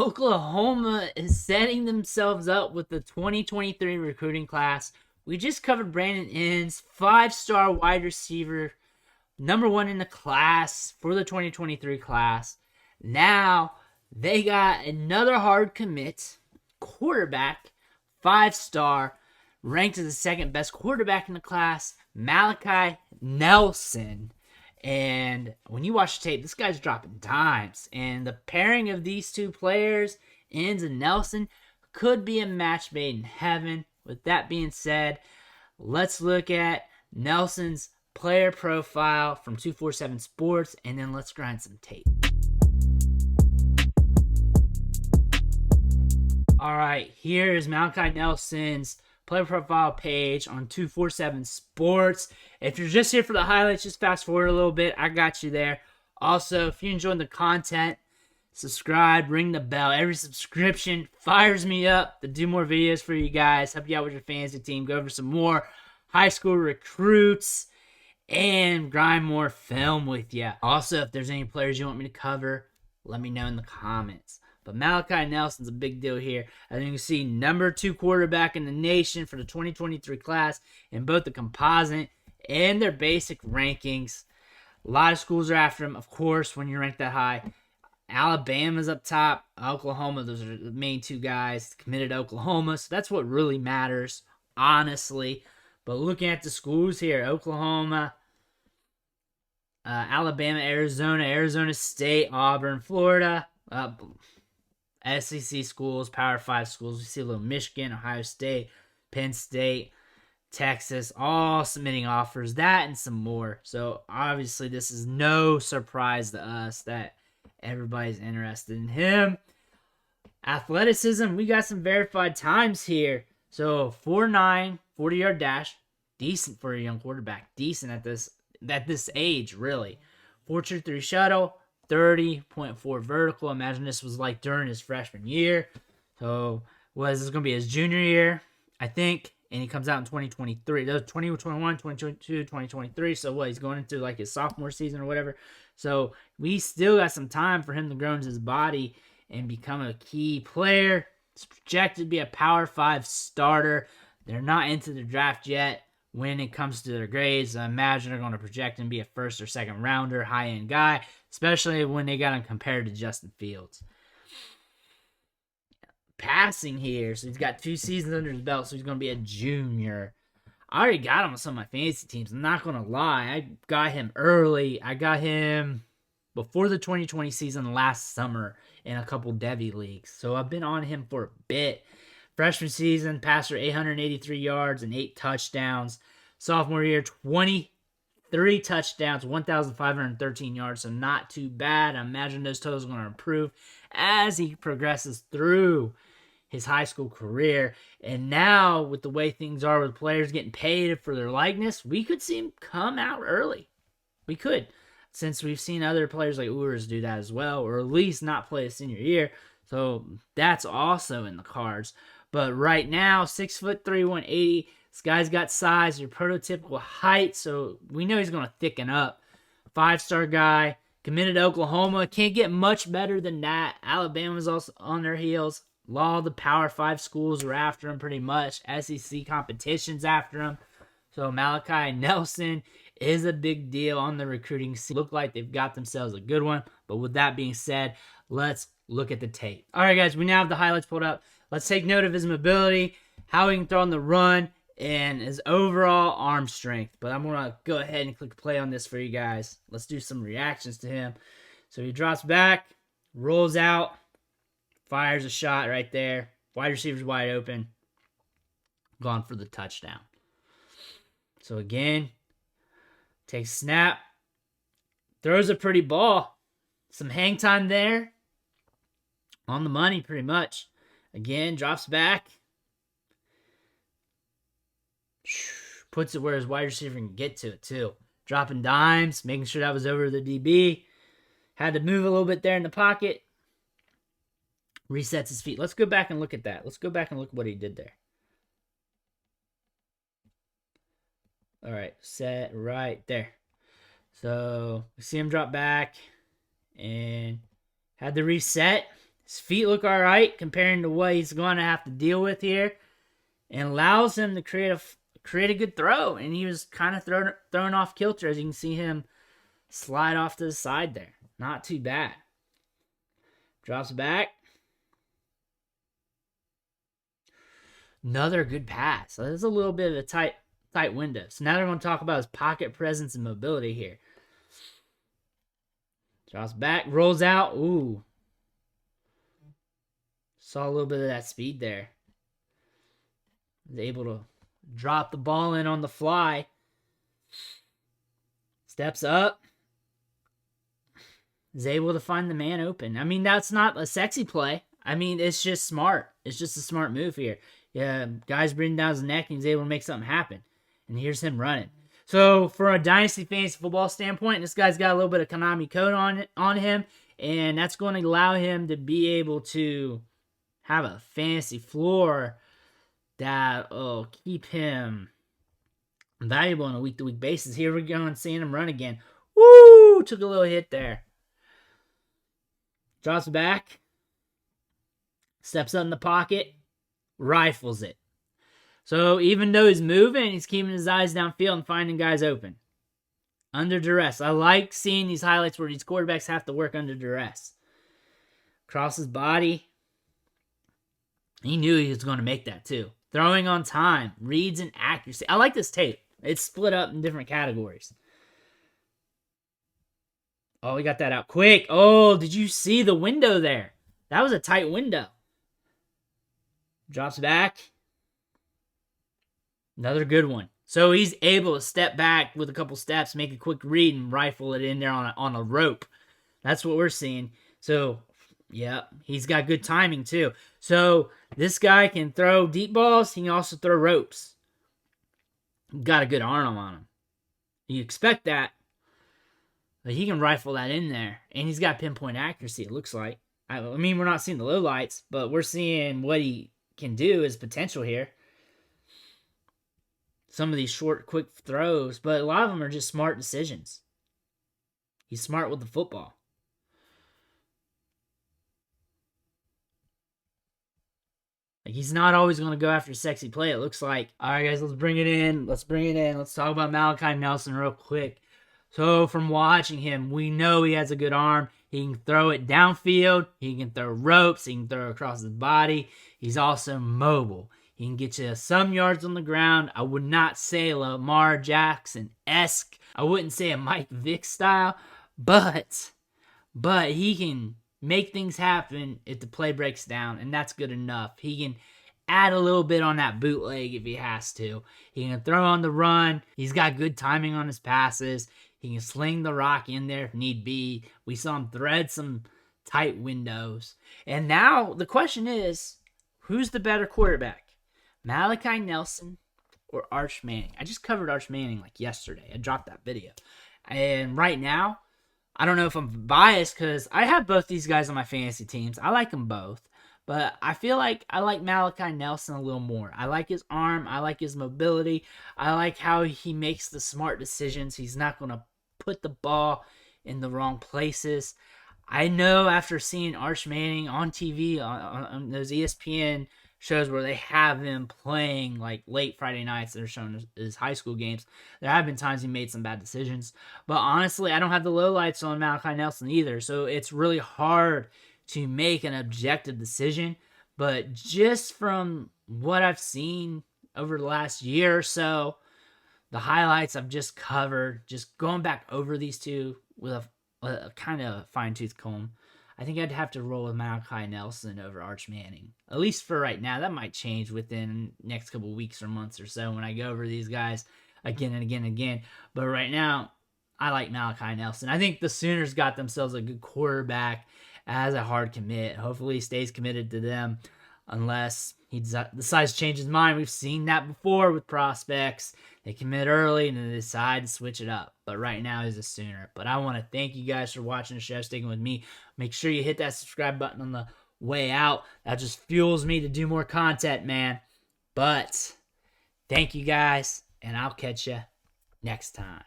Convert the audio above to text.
Oklahoma is setting themselves up with the 2023 recruiting class. We just covered Brandon Inns, 5-star wide receiver, number one in the class for the 2023 class. Now they got another hard commit, quarterback, 5-star, ranked as the second best quarterback in the class, Malachi Nelson. And when you watch the tape, this guy's dropping dimes. And the pairing of these two players, Inns and Nelson, could be a match made in heaven. With that being said, let's look at Nelson's player profile from 247 Sports, and then let's grind some tape. All right, here's Malachi Nelson's player profile page on 247 Sports. If you're just here for the highlights, just fast forward a little bit. I got you there. Also, if you enjoyed the content, subscribe, ring the bell. Every subscription fires me up to do more videos for you guys, help you out with your fantasy team, go over some more high school recruits, and grind more film with you. Also, if there's any players you want me to cover, let me know in the comments. But Malachi Nelson's a big deal here. As you can see, number 2 quarterback in the nation for the 2023 class in both the composite and their basic rankings. A lot of schools are after him, of course, when you're ranked that high. Alabama's up top. Oklahoma, those are the main 2 guys committed to Oklahoma. So that's what really matters, honestly. But looking at the schools here, Oklahoma, Alabama, Arizona State, Auburn, Florida, SEC schools, Power 5 schools. We see a little Michigan, Ohio State, Penn State, Texas, all submitting offers, that and some more. So obviously this is no surprise to us that everybody's interested in him. Athleticism, we got some verified times here. So 4.9, 40-yard dash, decent for a young quarterback, decent at this age, really. 4.23 shuttle, 30.4 vertical. Imagine this was like during his freshman year. So was this going to be his junior year, I think, and he comes out in 2023. That was 2021, 2022, 2023. So what, he's going into like his sophomore season or whatever. So we still got some time for him to grow into his body and become a key player. It's projected to be a Power 5 starter. They're not into the draft yet. When it comes to their grades, I imagine they're going to project him to be a first or second rounder, high-end guy, especially when they got him compared to Justin Fields. Passing here, so he's got 2 seasons under his belt, so he's going to be a junior. I already got him on some of my fantasy teams. I'm not going to lie. I got him early. I got him before the 2020 season last summer in a couple Devy leagues. So I've been on him for a bit. Freshman season, passed for 883 yards and 8 touchdowns. Sophomore year, 23 touchdowns, 1,513 yards, so not too bad. I imagine those totals are going to improve as he progresses through his high school career. And now, with the way things are with players getting paid for their likeness, we could see him come out early. We could, since we've seen other players like Urs do that as well, or at least not play a senior year. So that's also in the cards. But right now, 6'3", 180. This guy's got size, your prototypical height, so we know he's going to thicken up. 5-star guy, committed to Oklahoma. Can't get much better than that. Alabama's also on their heels. A lot of the Power 5 schools are after him pretty much. SEC competition's after him. So Malachi Nelson is a big deal on the recruiting scene. Look like they've got themselves a good one. But with that being said, let's look at the tape. All right, guys, we now have the highlights pulled up. Let's take note of his mobility, how he can throw on the run, and his overall arm strength. But I'm going to go ahead and click play on this for you guys. Let's do some reactions to him. So he drops back, rolls out, fires a shot right there. Wide receiver's wide open. Gone for the touchdown. So again, takes snap, throws a pretty ball. Some hang time there. On the money pretty much. Again, drops back. Puts it where his wide receiver can get to it, too. Dropping dimes, making sure that was over the DB. Had to move a little bit there in the pocket. Resets his feet. Let's go back and look at that. Let's go back and look at what he did there. All right, set right there. So, we see him drop back and had to reset. His feet look all right comparing to what he's going to have to deal with here, and allows him to create a good throw. And he was kind of thrown off kilter, as you can see him slide off to the side there. Not too bad. Drops back. Another good pass. So there's a little bit of a tight window. So now they're going to talk about his pocket presence and mobility here. Drops back, rolls out. Ooh. Saw a little bit of that speed there. Was able to drop the ball in on the fly. Steps up. Is able to find the man open. I mean, that's not a sexy play. I mean, it's just smart. It's just a smart move here. Yeah, guy's breathing down his neck and he's able to make something happen. And here's him running. So, for a Dynasty Fantasy Football standpoint, this guy's got a little bit of Konami code on him. And that's going to allow him to be able to have a fantasy floor that will keep him valuable on a week-to-week basis. Here we go and seeing him run again. Woo! Took a little hit there. Drops back. Steps up in the pocket. Rifles it. So even though he's moving, he's keeping his eyes downfield and finding guys open. Under duress. I like seeing these highlights where these quarterbacks have to work under duress. Across his body. He knew he was going to make that too. Throwing on time. Reads and accuracy. I like this tape. It's split up in different categories. Oh, we got that out quick. Oh, did you see the window there? That was a tight window. Drops back. Another good one. So he's able to step back with a couple steps, make a quick read, and rifle it in there on a rope. That's what we're seeing. So, yeah, he's got good timing too. So this guy can throw deep balls. He can also throw ropes. Got a good arm on him. You expect that. But he can rifle that in there. And he's got pinpoint accuracy, it looks like. I mean, we're not seeing the lowlights, but we're seeing what he can do, his potential here. Some of these short, quick throws, but a lot of them are just smart decisions. He's smart with the football. Like, he's not always going to go after a sexy play, it looks like. All right, guys, let's bring it in. Let's talk about Malachi Nelson real quick. So, from watching him, we know he has a good arm. He can throw it downfield. He can throw ropes. He can throw across his body. He's also mobile. He can get you some yards on the ground. I would not say Lamar Jackson-esque. I wouldn't say a Mike Vick style. But he can make things happen if the play breaks down, and that's good enough. He can add a little bit on that bootleg if he has to. He can throw on the run. He's got good timing on his passes. He can sling the rock in there if need be. We saw him thread some tight windows. And now the question is, who's the better quarterback? Malachi Nelson or Arch Manning? I just covered Arch Manning like yesterday. I dropped that video. And right now, I don't know if I'm biased because I have both these guys on my fantasy teams. I like them both. But I feel like I like Malachi Nelson a little more. I like his arm. I like his mobility. I like how he makes the smart decisions. He's not going to put the ball in the wrong places. I know after seeing Arch Manning on TV, on those ESPN shows where they have him playing like late Friday nights, they're showing his high school games, there have been times he made some bad decisions. But honestly, I don't have the lowlights on Malachi Nelson either, so it's really hard to make an objective decision. But just from what I've seen over the last year or so, the highlights I've just covered, just going back over these two with a kind of fine-tooth comb, I think I'd have to roll with Malachi Nelson over Arch Manning. At least for right now. That might change within next couple weeks or months or so when I go over these guys again and again and again. But right now, I like Malachi Nelson. I think the Sooners got themselves a good quarterback as a hard commit. Hopefully he stays committed to them unless he decides to change his mind. We've seen that before with prospects. They commit early and then they decide to switch it up. But right now he's a Sooner. But I want to thank you guys for watching the show, sticking with me. Make sure you hit that subscribe button on the way out. That just fuels me to do more content, man. But thank you guys, and I'll catch you next time.